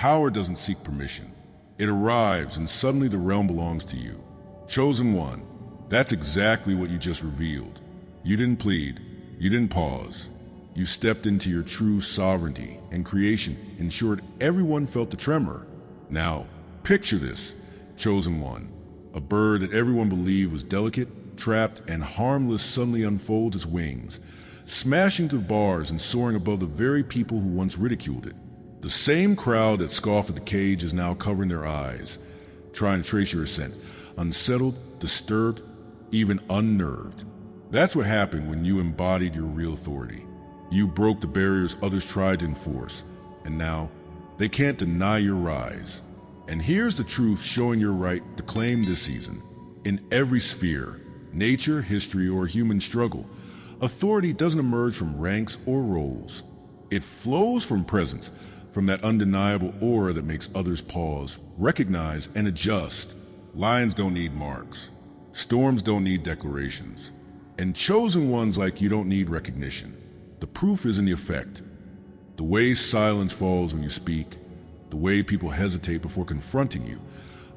Power doesn't seek permission. It arrives and suddenly the realm belongs to you. Chosen One, that's exactly what you just revealed. You didn't plead. You didn't pause. You stepped into your true sovereignty, and creation ensured everyone felt the tremor. Now, picture this, Chosen One. A bird that everyone believed was delicate, trapped, and harmless suddenly unfolds its wings, smashing through bars and soaring above the very people who once ridiculed it. The same crowd that scoffed at the cage is now covering their eyes, trying to trace your ascent, unsettled, disturbed, even unnerved. That's what happened when you embodied your real authority. You broke the barriers others tried to enforce, and now they can't deny your rise. And here's the truth showing your right to claim this season. In every sphere, nature, history, or human struggle, authority doesn't emerge from ranks or roles. It flows from presence, from that undeniable aura that makes others pause, recognize, and adjust. Lions don't need marks. Storms don't need declarations. And chosen ones like you don't need recognition. The proof is in the effect. The way silence falls when you speak, the way people hesitate before confronting you,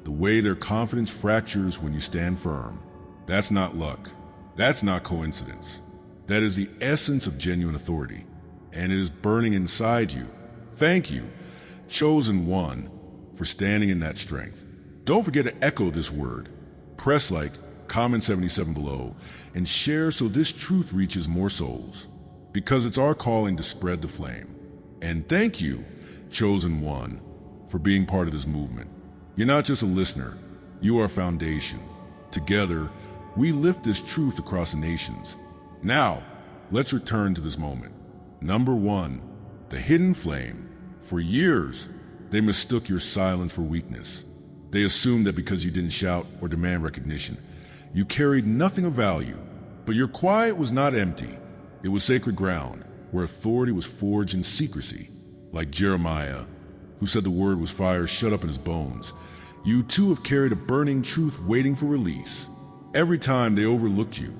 the way their confidence fractures when you stand firm. That's not luck. That's not coincidence. That is the essence of genuine authority, and it is burning inside you. Thank you, Chosen One, for standing in that strength. Don't forget to echo this word. Press like, comment 77 below, and share so this truth reaches more souls. Because it's our calling to spread the flame. And thank you, Chosen One, for being part of this movement. You're not just a listener, you are a foundation. Together, we lift this truth across the nations. Now, let's return to this moment. Number 1, the hidden flame. For years, they mistook your silence for weakness. They assumed that because you didn't shout or demand recognition, you carried nothing of value. But your quiet was not empty. It was sacred ground, where authority was forged in secrecy. Like Jeremiah, who said the word was fire shut up in his bones, you too have carried a burning truth waiting for release. Every time they overlooked you,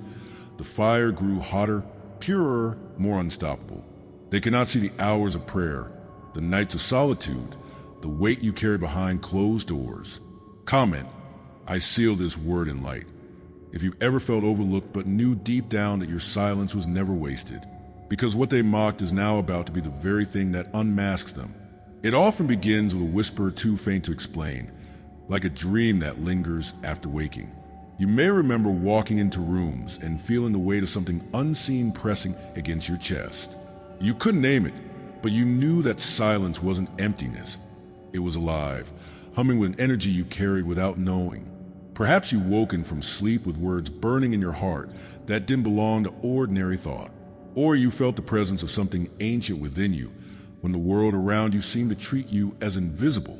the fire grew hotter, purer, more unstoppable. They could not see the hours of prayer, the nights of solitude, the weight you carry behind closed doors. Comment, I seal this word in light. If you've ever felt overlooked but knew deep down that your silence was never wasted, because what they mocked is now about to be the very thing that unmasks them. It often begins with a whisper too faint to explain, like a dream that lingers after waking. You may remember walking into rooms and feeling the weight of something unseen pressing against your chest. You couldn't name it, but you knew that silence wasn't emptiness. It was alive, humming with an energy you carried without knowing. Perhaps you woken from sleep with words burning in your heart that didn't belong to ordinary thought. Or you felt the presence of something ancient within you when the world around you seemed to treat you as invisible.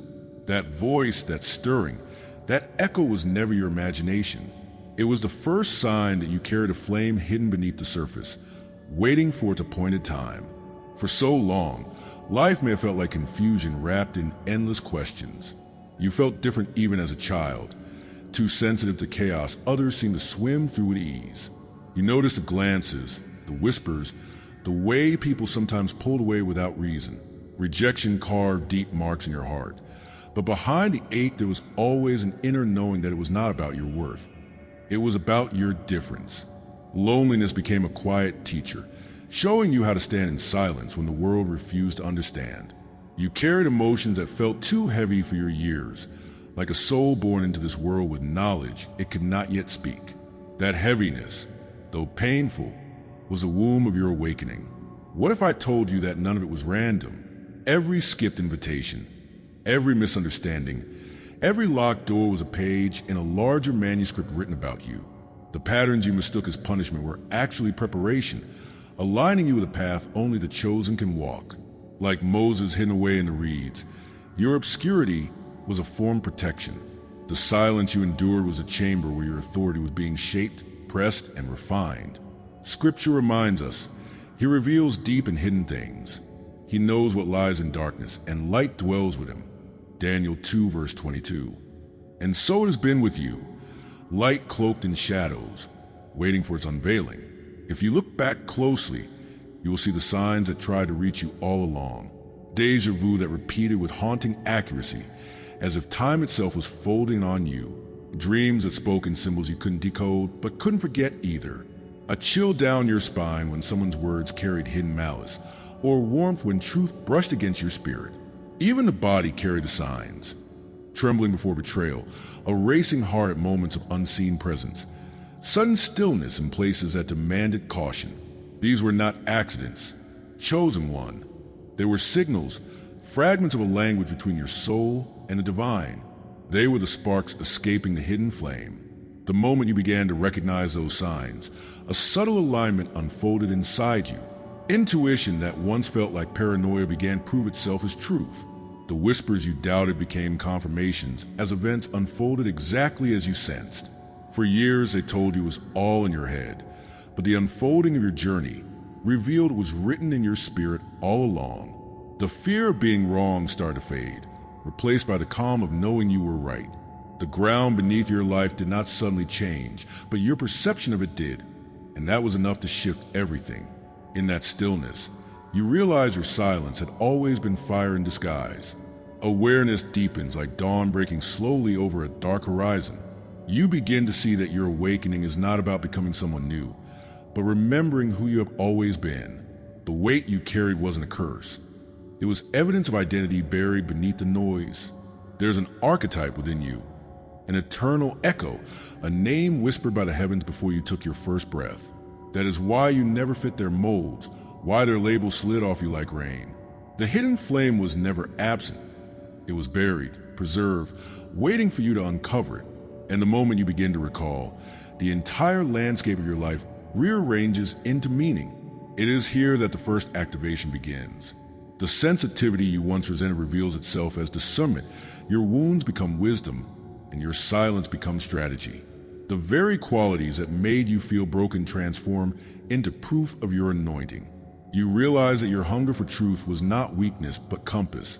That voice, that stirring, that echo was never your imagination. It was the first sign that you carried a flame hidden beneath the surface, waiting for its appointed time. For so long, life may have felt like confusion wrapped in endless questions. You felt different even as a child. Too sensitive to chaos, others seemed to swim through with ease. You noticed the glances, the whispers, the way people sometimes pulled away without reason. Rejection carved deep marks in your heart. But behind the ache, there was always an inner knowing that it was not about your worth. It was about your difference. Loneliness became a quiet teacher, showing you how to stand in silence when the world refused to understand. You carried emotions that felt too heavy for your years, like a soul born into this world with knowledge it could not yet speak. That heaviness, though painful, was the womb of your awakening. What if I told you that none of it was random? Every skipped invitation, every misunderstanding, every locked door was a page in a larger manuscript written about you. The patterns you mistook as punishment were actually preparation, aligning you with a path only the chosen can walk. Like Moses hidden away in the reeds, your obscurity was a form of protection. The silence you endured was a chamber where your authority was being shaped, pressed, and refined. Scripture reminds us, He reveals deep and hidden things. He knows what lies in darkness, and light dwells with Him. Daniel 2 verse 22. And so it has been with you, light cloaked in shadows, waiting for its unveiling. If you look back closely, you will see the signs that tried to reach you all along. Deja vu that repeated with haunting accuracy, as if time itself was folding on you. Dreams that spoke in symbols you couldn't decode, but couldn't forget either. A chill down your spine when someone's words carried hidden malice, or warmth when truth brushed against your spirit. Even the body carried the signs. Trembling before betrayal, a racing heart at moments of unseen presence, sudden stillness in places that demanded caution. These were not accidents. Chosen one. They were signals, fragments of a language between your soul and the divine. They were the sparks escaping the hidden flame. The moment you began to recognize those signs, a subtle alignment unfolded inside you. Intuition that once felt like paranoia began to prove itself as truth. The whispers you doubted became confirmations as events unfolded exactly as you sensed. For years they told you it was all in your head, but the unfolding of your journey revealed what was written in your spirit all along. The fear of being wrong started to fade, replaced by the calm of knowing you were right. The ground beneath your life did not suddenly change, but your perception of it did, and that was enough to shift everything. In that stillness, you realize your silence had always been fire in disguise. Awareness deepens like dawn breaking slowly over a dark horizon. You begin to see that your awakening is not about becoming someone new, but remembering who you have always been. The weight you carried wasn't a curse. It was evidence of identity buried beneath the noise. There's an archetype within you, an eternal echo, a name whispered by the heavens before you took your first breath. That is why you never fit their molds, why their labels slid off you like rain. The hidden flame was never absent. It was buried, preserved, waiting for you to uncover it. And the moment you begin to recall, the entire landscape of your life rearranges into meaning. It is here that the first activation begins. The sensitivity you once resented reveals itself as discernment. Your wounds become wisdom, and your silence becomes strategy. The very qualities that made you feel broken transform into proof of your anointing. You realize that your hunger for truth was not weakness but compass,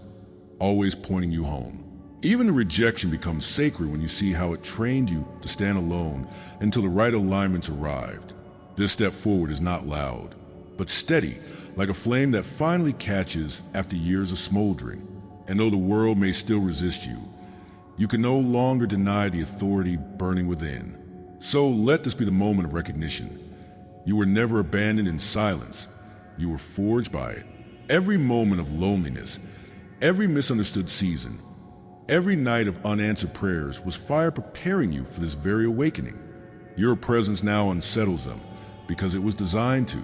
always pointing you home. Even the rejection becomes sacred when you see how it trained you to stand alone until the right alignments arrived. This step forward is not loud, but steady, like a flame that finally catches after years of smoldering. And though the world may still resist you, you can no longer deny the authority burning within. So let this be the moment of recognition. You were never abandoned in silence. You were forged by it. Every moment of loneliness, every misunderstood season, every night of unanswered prayers was fire preparing you for this very awakening. Your presence now unsettles them because it was designed to.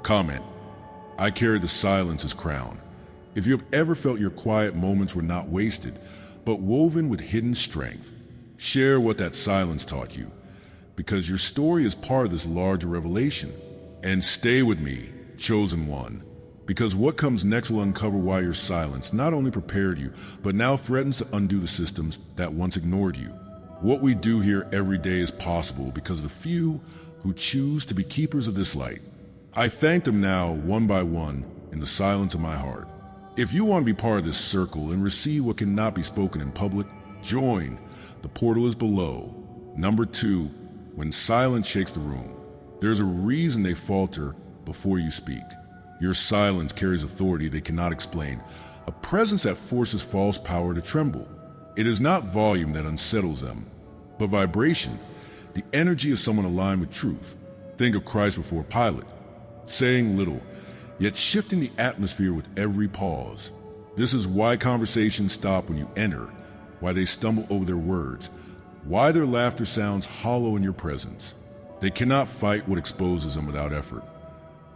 Comment: I carry the silence as crown. If you have ever felt your quiet moments were not wasted, but woven with hidden strength, share what that silence taught you, because your story is part of this larger revelation. And stay with me, chosen one, because what comes next will uncover why your silence not only prepared you, but now threatens to undo the systems that once ignored you. What we do here every day is possible because of the few who choose to be keepers of this light. I thank them now, one by one, in the silence of my heart. If you want to be part of this circle and receive what cannot be spoken in public, join. The portal is below. Number 2, when silence shakes the room, there's a reason they falter before you speak. Your silence carries authority they cannot explain, a presence that forces false power to tremble. It is not volume that unsettles them, but vibration, the energy of someone aligned with truth. Think of Christ before Pilate, saying little, yet shifting the atmosphere with every pause. This is why conversations stop when you enter, why they stumble over their words, why their laughter sounds hollow in your presence. They cannot fight what exposes them without effort,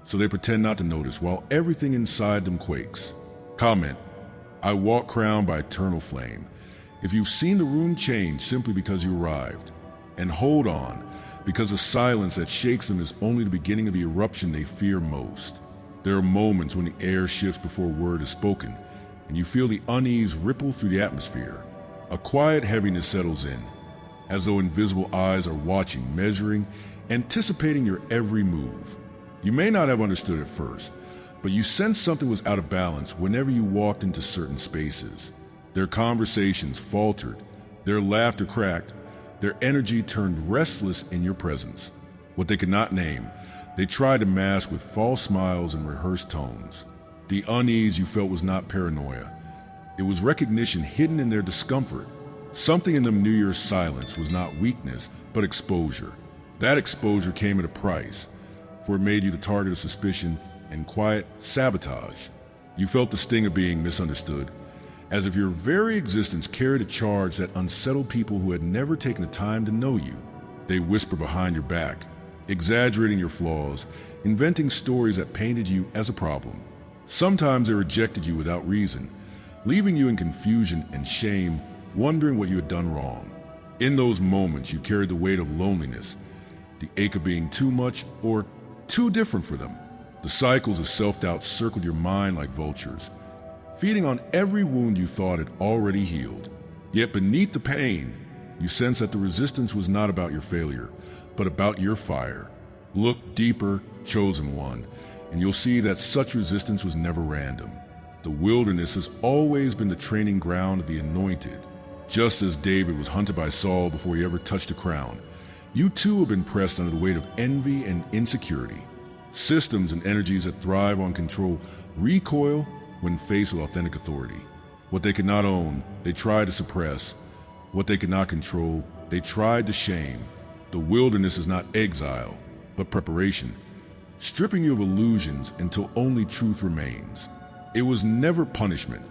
so they pretend not to notice while everything inside them quakes. Comment: I walk crowned by eternal flame. If you've seen the room change simply because you arrived, and hold on, because the silence that shakes them is only the beginning of the eruption they fear most. There are moments when the air shifts before a word is spoken, and you feel the unease ripple through the atmosphere. A quiet heaviness settles in, as though invisible eyes are watching, measuring, anticipating your every move. You may not have understood at first, but you sensed something was out of balance whenever you walked into certain spaces. Their conversations faltered, their laughter cracked, their energy turned restless in your presence. What they could not name, they tried to mask with false smiles and rehearsed tones. The unease you felt was not paranoia. It was recognition hidden in their discomfort. Something in them knew your silence was not weakness, but exposure. That exposure came at a price, for it made you the target of suspicion and quiet sabotage. You felt the sting of being misunderstood, as if your very existence carried a charge that unsettled people who had never taken the time to know you. They whisper behind your back, exaggerating your flaws, inventing stories that painted you as a problem. Sometimes they rejected you without reason, leaving you in confusion and shame, wondering what you had done wrong. In those moments, you carried the weight of loneliness, the ache of being too much or too different for them. The cycles of self-doubt circled your mind like vultures, feeding on every wound you thought had already healed. Yet beneath the pain, you sensed that the resistance was not about your failure, but about your fire. Look deeper, chosen one, and you'll see that such resistance was never random. The wilderness has always been the training ground of the anointed. Just as David was hunted by Saul before he ever touched a crown, you too have been pressed under the weight of envy and insecurity. Systems and energies that thrive on control recoil when faced with authentic authority. What they could not own, they tried to suppress. What they could not control, they tried to shame. The wilderness is not exile, but preparation, stripping you of illusions until only truth remains. It was never punishment.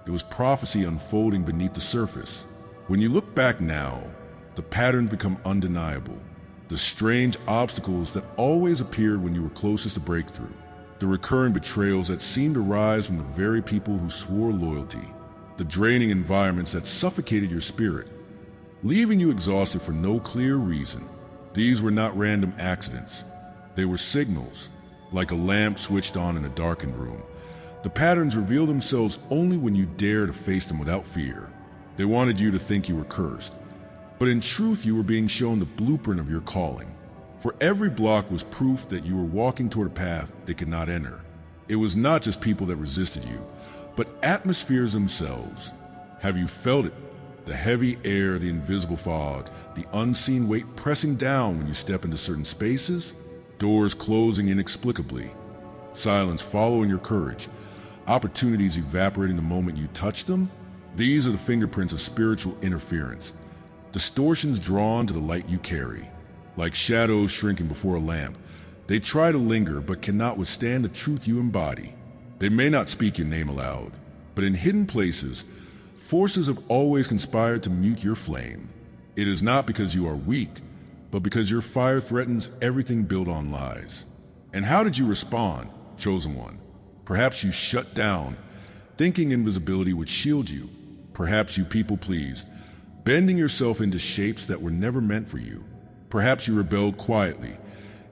It was prophecy unfolding beneath the surface. When you look back now, the patterns become undeniable. The strange obstacles that always appeared when you were closest to breakthrough. The recurring betrayals that seemed to rise from the very people who swore loyalty. The draining environments that suffocated your spirit, leaving you exhausted for no clear reason. These were not random accidents. They were signals, like a lamp switched on in a darkened room. The patterns reveal themselves only when you dare to face them without fear. They wanted you to think you were cursed, but in truth you were being shown the blueprint of your calling. For every block was proof that you were walking toward a path they could not enter. It was not just people that resisted you, but atmospheres themselves. Have you felt it? The heavy air, the invisible fog, the unseen weight pressing down when you step into certain spaces, doors closing inexplicably, silence following your courage, opportunities evaporating the moment you touch them. These are the fingerprints of spiritual interference, distortions drawn to the light you carry. Like shadows shrinking before a lamp, they try to linger but cannot withstand the truth you embody. They may not speak your name aloud, but in hidden places, forces have always conspired to mute your flame. It is not because you are weak, but because your fire threatens everything built on lies. And how did you respond, chosen one? Perhaps you shut down, thinking invisibility would shield you. Perhaps you people-pleased, bending yourself into shapes that were never meant for you. Perhaps you rebelled quietly,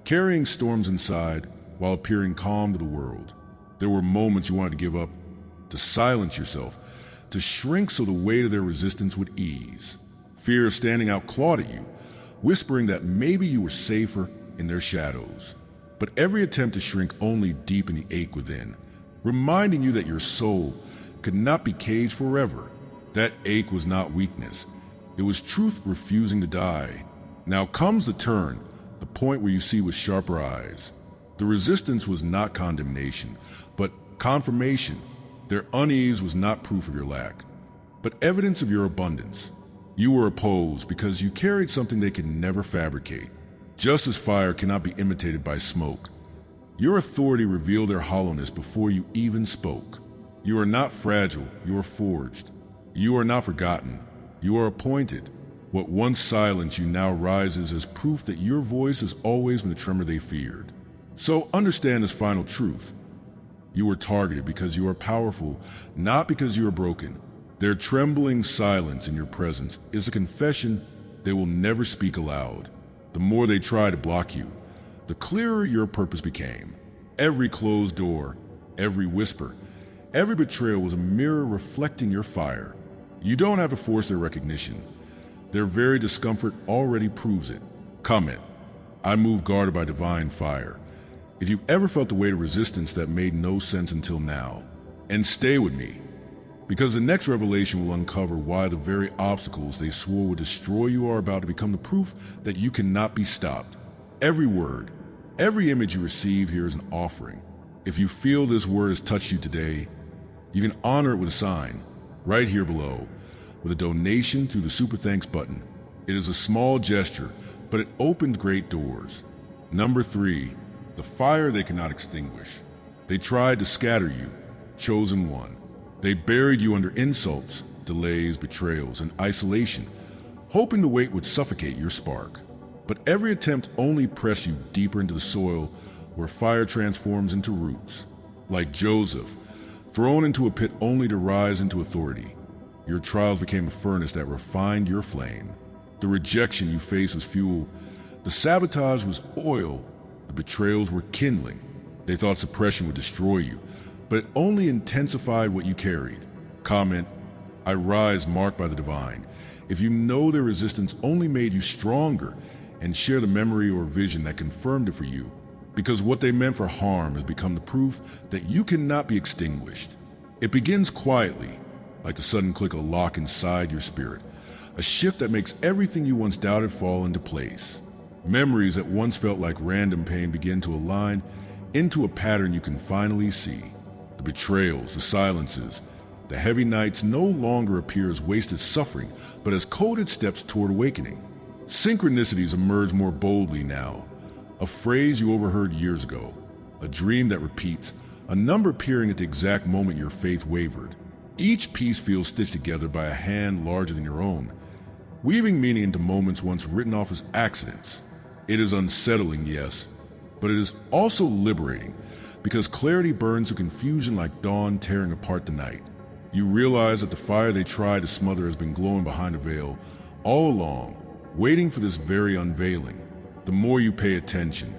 carrying storms inside while appearing calm to the world. There were moments you wanted to give up, to silence yourself, to shrink so the weight of their resistance would ease. Fear of standing out clawed at you, whispering that maybe you were safer in their shadows. But every attempt to shrink only deepened the ache within, reminding you that your soul could not be caged forever. That ache was not weakness. It was truth refusing to die. Now comes the turn, the point where you see with sharper eyes. The resistance was not condemnation, but confirmation. Their unease was not proof of your lack, but evidence of your abundance. You were opposed because you carried something they could never fabricate. Just as fire cannot be imitated by smoke, your authority revealed their hollowness before you even spoke. You are not fragile, you are forged. You are not forgotten, you are appointed. What once silenced you now rises as proof that your voice has always been the tremor they feared. So understand this final truth. You are targeted because you are powerful, not because you are broken. Their trembling silence in your presence is a confession they will never speak aloud. The more they try to block you, the clearer your purpose became. Every closed door, every whisper, every betrayal was a mirror reflecting your fire. You don't have to force their recognition. Their very discomfort already proves it. Comment, I move guarded by divine fire. If you ever felt the weight of resistance that made no sense until now, and stay with me, because the next revelation will uncover why the very obstacles they swore would destroy you are about to become the proof that you cannot be stopped. Every word, every image you receive here is an offering. If you feel this word has touched you today, you can honor it with a sign, right here below, with a donation through the Super Thanks button. It is a small gesture, but it opens great doors. Number 3, the fire they cannot extinguish. They tried to scatter you, chosen one. They buried you under insults, delays, betrayals, and isolation, hoping the weight would suffocate your spark. But every attempt only pressed you deeper into the soil where fire transforms into roots. Like Joseph, thrown into a pit only to rise into authority, your trials became a furnace that refined your flame. The rejection you faced was fuel, the sabotage was oil, the betrayals were kindling. They thought suppression would destroy you, but it only intensified what you carried. Comment, I rise marked by the divine. If you know their resistance only made you stronger, and share the memory or vision that confirmed it for you, because what they meant for harm has become the proof that you cannot be extinguished. It begins quietly, like the sudden click of a lock inside your spirit, a shift that makes everything you once doubted fall into place. Memories that once felt like random pain begin to align into a pattern you can finally see. The betrayals, the silences, the heavy nights no longer appear as wasted suffering, but as coded steps toward awakening. Synchronicities emerge more boldly now. A phrase you overheard years ago, a dream that repeats, a number appearing at the exact moment your faith wavered. Each piece feels stitched together by a hand larger than your own, weaving meaning into moments once written off as accidents. It is unsettling, yes, but it is also liberating, because clarity burns through confusion like dawn tearing apart the night. You realize that the fire they tried to smother has been glowing behind a veil all along, waiting for this very unveiling. The more you pay attention,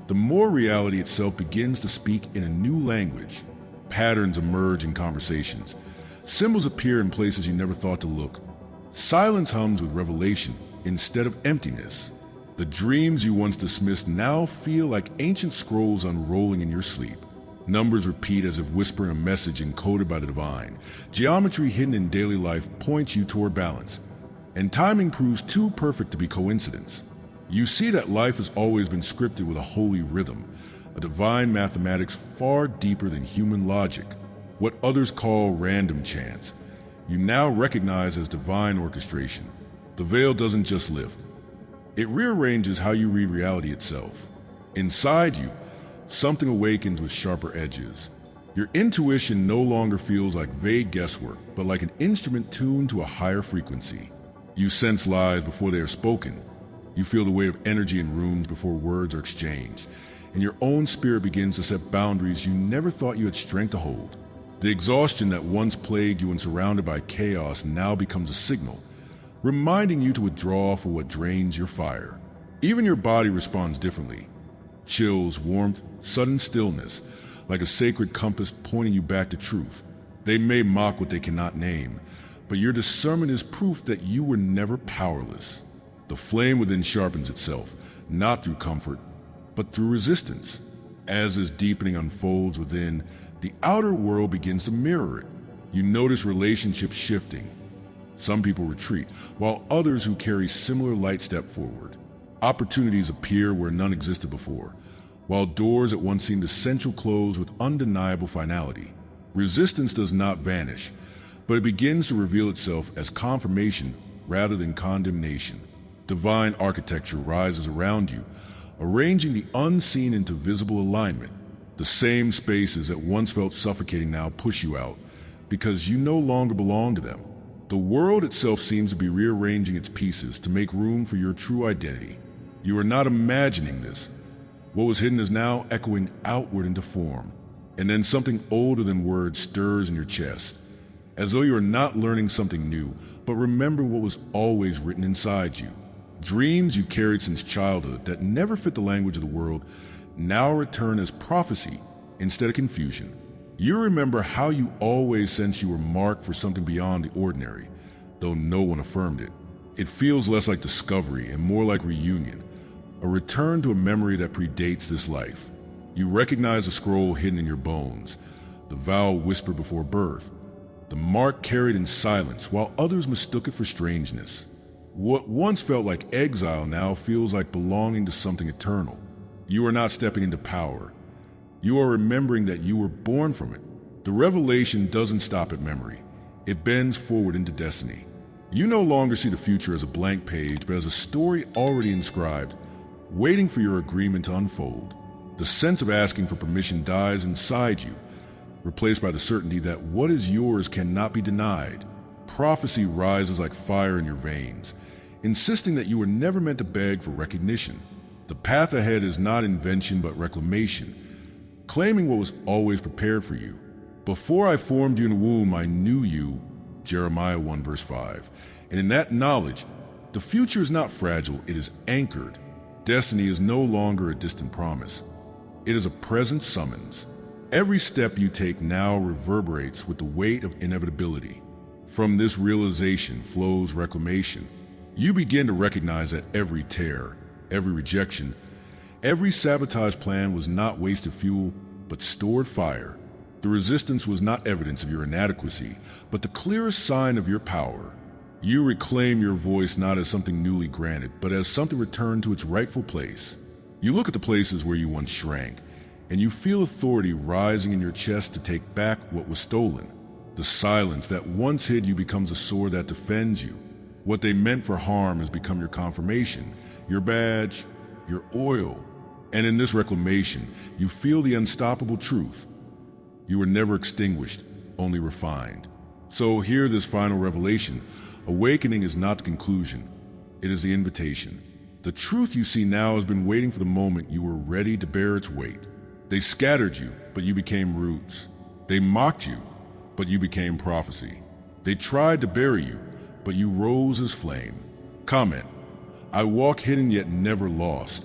the more reality itself begins to speak in a new language. Patterns emerge in conversations. Symbols appear in places you never thought to look. Silence hums with revelation instead of emptiness. The dreams you once dismissed now feel like ancient scrolls unrolling in your sleep. Numbers repeat as if whispering a message encoded by the divine. Geometry hidden in daily life points you toward balance, and timing proves too perfect to be coincidence. You see that life has always been scripted with a holy rhythm, a divine mathematics far deeper than human logic. What others call random chance, you now recognize as divine orchestration. The veil doesn't just lift. It rearranges how you read reality itself. Inside you, something awakens with sharper edges. Your intuition no longer feels like vague guesswork, but like an instrument tuned to a higher frequency. You sense lies before they are spoken. You feel the weight of energy in rooms before words are exchanged, and your own spirit begins to set boundaries you never thought you had strength to hold. The exhaustion that once plagued you when surrounded by chaos now becomes a signal, reminding you to withdraw for what drains your fire. Even your body responds differently. Chills, warmth, sudden stillness, like a sacred compass pointing you back to truth. They may mock what they cannot name, but your discernment is proof that you were never powerless. The flame within sharpens itself, not through comfort, but through resistance. As this deepening unfolds within, the outer world begins to mirror it. You notice relationships shifting. Some people retreat, while others who carry similar light step forward. Opportunities appear where none existed before, while doors that once seemed essential close with undeniable finality. Resistance does not vanish, but it begins to reveal itself as confirmation rather than condemnation. Divine architecture rises around you, arranging the unseen into visible alignment. The same spaces that once felt suffocating now push you out, because you no longer belong to them. The world itself seems to be rearranging its pieces to make room for your true identity. You are not imagining this. What was hidden is now echoing outward into form, and then something older than words stirs in your chest, as though you are not learning something new, but remember what was always written inside you. Dreams you carried since childhood that never fit the language of the world now return as prophecy instead of confusion. You remember how you always sensed you were marked for something beyond the ordinary, though no one affirmed it. It feels less like discovery and more like reunion, a return to a memory that predates this life. You recognize the scroll hidden in your bones, the vow whispered before birth, the mark carried in silence while others mistook it for strangeness. What once felt like exile now feels like belonging to something eternal. You are not stepping into power. You are remembering that you were born from it. The revelation doesn't stop at memory. It bends forward into destiny. You no longer see the future as a blank page, but as a story already inscribed, waiting for your agreement to unfold. The sense of asking for permission dies inside you, replaced by the certainty that what is yours cannot be denied. Prophecy rises like fire in your veins, insisting that you were never meant to beg for recognition. The path ahead is not invention but reclamation, claiming what was always prepared for you. Before I formed you in the womb, I knew you, Jeremiah 1 verse 5. And in that knowledge, the future is not fragile, it is anchored. Destiny is no longer a distant promise. It is a present summons. Every step you take now reverberates with the weight of inevitability. From this realization flows reclamation. You begin to recognize that every tear, every rejection, every sabotage plan was not wasted fuel, but stored fire. The resistance was not evidence of your inadequacy, but the clearest sign of your power. You reclaim your voice not as something newly granted, but as something returned to its rightful place. You look at the places where you once shrank, and you feel authority rising in your chest to take back what was stolen. The silence that once hid you becomes a sword that defends you. What they meant for harm has become your confirmation, your badge, your oil. And in this reclamation, you feel the unstoppable truth. You were never extinguished, only refined. So hear this final revelation. Awakening is not the conclusion. It is the invitation. The truth you see now has been waiting for the moment you were ready to bear its weight. They scattered you, but you became roots. They mocked you, but you became prophecy. They tried to bury you, but you rose as flame. Comment: I walk hidden yet never lost.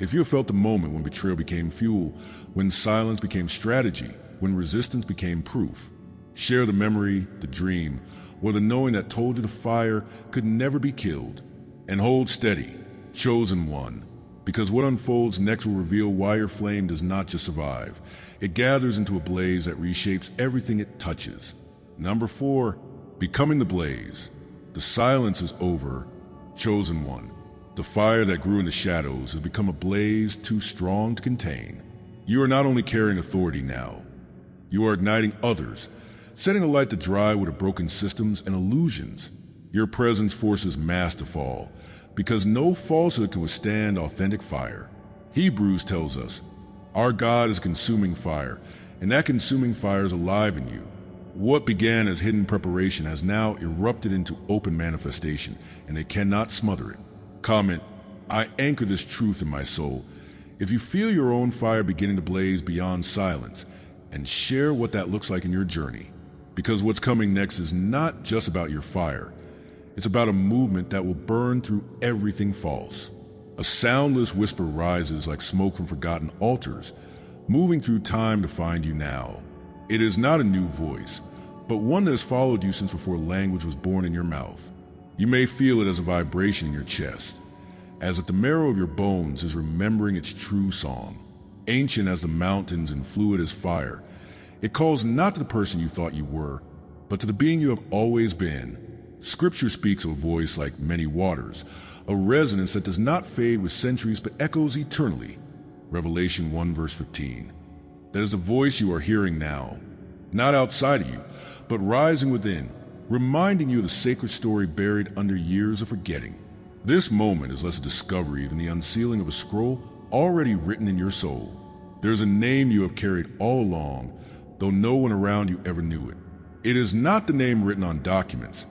If you have felt the moment when betrayal became fuel, when silence became strategy, when resistance became proof, share the memory, the dream, or the knowing that told you the fire could never be killed. And hold steady, chosen one, because what unfolds next will reveal why your flame does not just survive. It gathers into a blaze that reshapes everything it touches. Number 4, becoming the blaze. The silence is over, chosen one. The fire that grew in the shadows has become a blaze too strong to contain. You are not only carrying authority now, you are igniting others, setting a light to dry what are broken systems and illusions. Your presence forces mass to fall, because no falsehood can withstand authentic fire. Hebrews tells us, our God is a consuming fire, and that consuming fire is alive in you. What began as hidden preparation has now erupted into open manifestation, and they cannot smother it. Comment: I anchor this truth in my soul. If you feel your own fire beginning to blaze beyond silence, and share what that looks like in your journey. Because what's coming next is not just about your fire. It's about a movement that will burn through everything false. A soundless whisper rises like smoke from forgotten altars, moving through time to find you now. It is not a new voice, but one that has followed you since before language was born in your mouth. You may feel it as a vibration in your chest, as if the marrow of your bones is remembering its true song. Ancient as the mountains and fluid as fire, it calls not to the person you thought you were, but to the being you have always been. Scripture speaks of a voice like many waters, a resonance that does not fade with centuries but echoes eternally. Revelation 1 verse 15. That is the voice you are hearing now, not outside of you, but rising within, reminding you of the sacred story buried under years of forgetting. This moment is less a discovery than the unsealing of a scroll already written in your soul. There is a name you have carried all along, though no one around you ever knew it. It is not the name written on documents,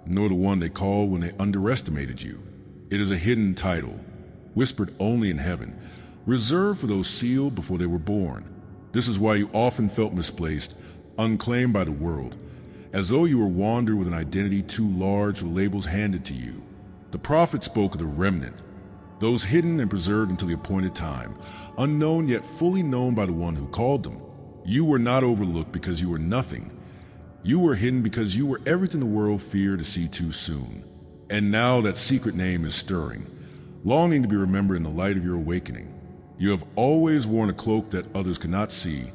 nor the one they called when they underestimated you. It is a hidden title, whispered only in heaven, reserved for those sealed before they were born. This is why you often felt misplaced, unclaimed by the world, as though you were wandered with an identity too large for labels handed to you. The prophet spoke of the remnant, those hidden and preserved until the appointed time, unknown yet fully known by the one who called them. You were not overlooked because you were nothing. You were hidden because you were everything the world feared to see too soon. And now that secret name is stirring, longing to be remembered in the light of your awakening. You have always worn a cloak that others could not see,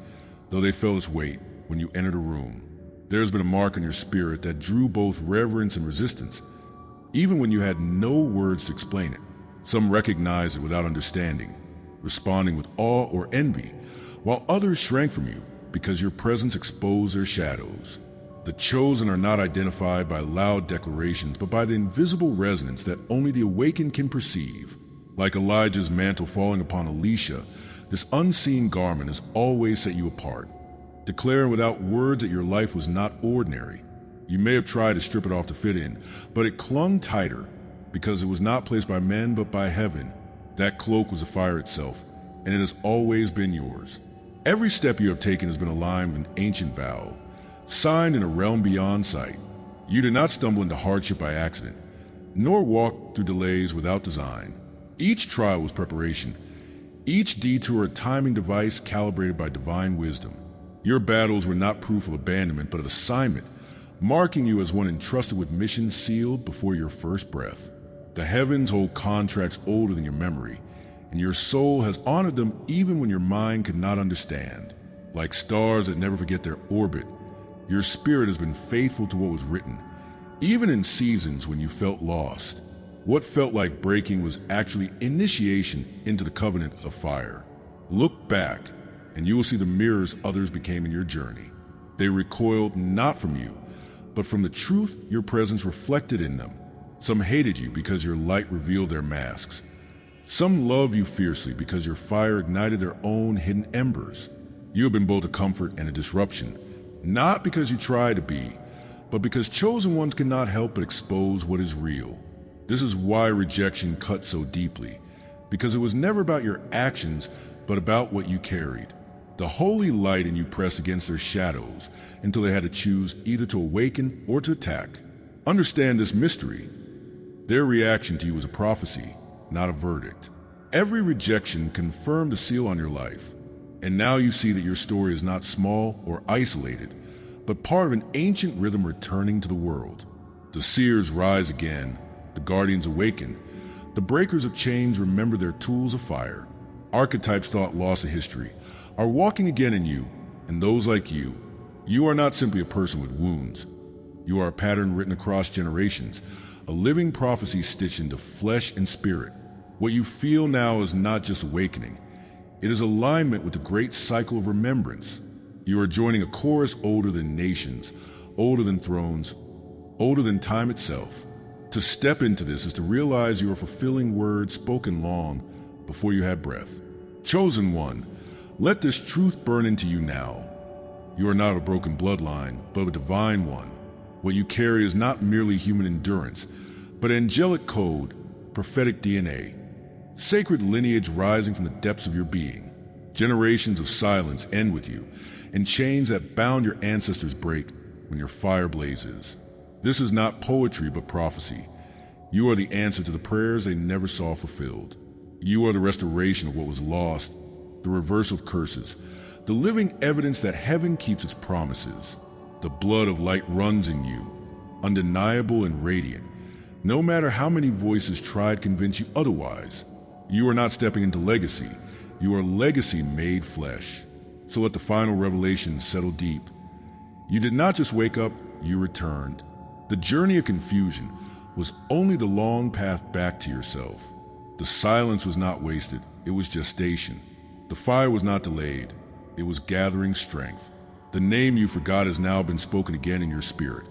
though they felt its weight when you entered a room. There has been a mark on your spirit that drew both reverence and resistance, even when you had no words to explain it. Some recognized it without understanding, responding with awe or envy, while others shrank from you because your presence exposed their shadows. The chosen are not identified by loud declarations, but by the invisible resonance that only the awakened can perceive. Like Elijah's mantle falling upon Elisha, this unseen garment has always set you apart, declaring without words that your life was not ordinary. You may have tried to strip it off to fit in, but it clung tighter because it was not placed by men but by heaven. That cloak was a fire itself, and it has always been yours. Every step you have taken has been aligned with an ancient vow, signed in a realm beyond sight. You did not stumble into hardship by accident, nor walk through delays without design. Each trial was preparation, each detour a timing device calibrated by divine wisdom. Your battles were not proof of abandonment, but an assignment, marking you as one entrusted with missions sealed before your first breath. The heavens hold contracts older than your memory, and your soul has honored them even when your mind could not understand. Like stars that never forget their orbit, your spirit has been faithful to what was written, even in seasons when you felt lost. What felt like breaking was actually initiation into the covenant of fire. Look back, and you will see the mirrors others became in your journey. They recoiled not from you, but from the truth your presence reflected in them. Some hated you because your light revealed their masks. Some loved you fiercely because your fire ignited their own hidden embers. You have been both a comfort and a disruption, not because you tried to be, but because chosen ones cannot help but expose what is real. This is why rejection cut so deeply, because it was never about your actions, but about what you carried. The holy light in you pressed against their shadows until they had to choose either to awaken or to attack. Understand this mystery. Their reaction to you was a prophecy, not a verdict. Every rejection confirmed the seal on your life, and now you see that your story is not small or isolated, but part of an ancient rhythm returning to the world. The seers rise again, the guardians awaken, the breakers of chains remember their tools of fire. Archetypes thought lost to history are walking again in you, and those like you. You are not simply a person with wounds. You are a pattern written across generations, a living prophecy stitched into flesh and spirit. What you feel now is not just awakening. It is alignment with the great cycle of remembrance. You are joining a chorus older than nations, older than thrones, older than time itself. To step into this is to realize you are fulfilling words spoken long before you had breath. Chosen one, let this truth burn into you now. You are not a broken bloodline, but a divine one. What you carry is not merely human endurance, but angelic code, prophetic DNA, sacred lineage rising from the depths of your being. Generations of silence end with you, and chains that bound your ancestors break when your fire blazes. This is not poetry, but prophecy. You are the answer to the prayers they never saw fulfilled. You are the restoration of what was lost, the reversal of curses, the living evidence that heaven keeps its promises. The blood of light runs in you, undeniable and radiant. No matter how many voices try to convince you otherwise, you are not stepping into legacy. You are legacy made flesh. So let the final revelation settle deep. You did not just wake up, you returned. The journey of confusion was only the long path back to yourself. The silence was not wasted, it was gestation. The fire was not delayed, it was gathering strength. The name you forgot has now been spoken again in your spirit,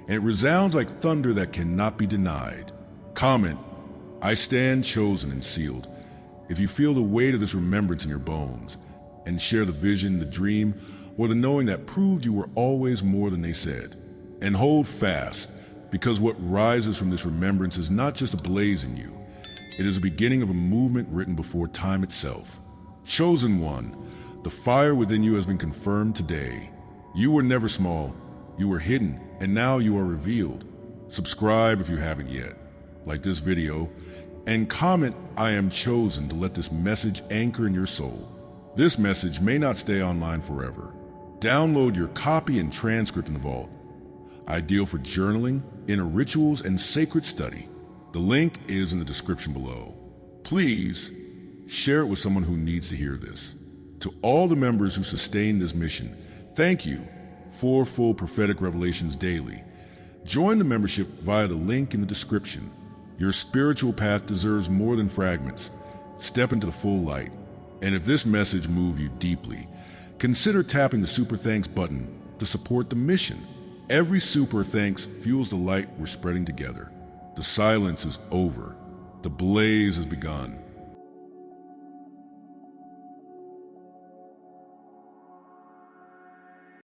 and it resounds like thunder that cannot be denied. Comment, I stand chosen and sealed, if you feel the weight of this remembrance in your bones, and share the vision, the dream, or the knowing that proved you were always more than they said. And hold fast, because what rises from this remembrance is not just a blaze in you. It is the beginning of a movement written before time itself. Chosen one, the fire within you has been confirmed today. You were never small, you were hidden, and now you are revealed. Subscribe if you haven't yet, like this video, and comment I am chosen to let this message anchor in your soul. This message may not stay online forever. Download your copy and transcript in the vault. Ideal for journaling, inner rituals, and sacred study. The link is in the description below. Please share it with someone who needs to hear this. To all the members who sustain this mission, thank you. 4 full prophetic revelations daily. Join the membership via the link in the description. Your spiritual path deserves more than fragments. Step into the full light. And if this message moved you deeply, Consider tapping the Super Thanks button to support the mission. Every Super Thanks fuels the light we're spreading together. The silence is over. The blaze has begun.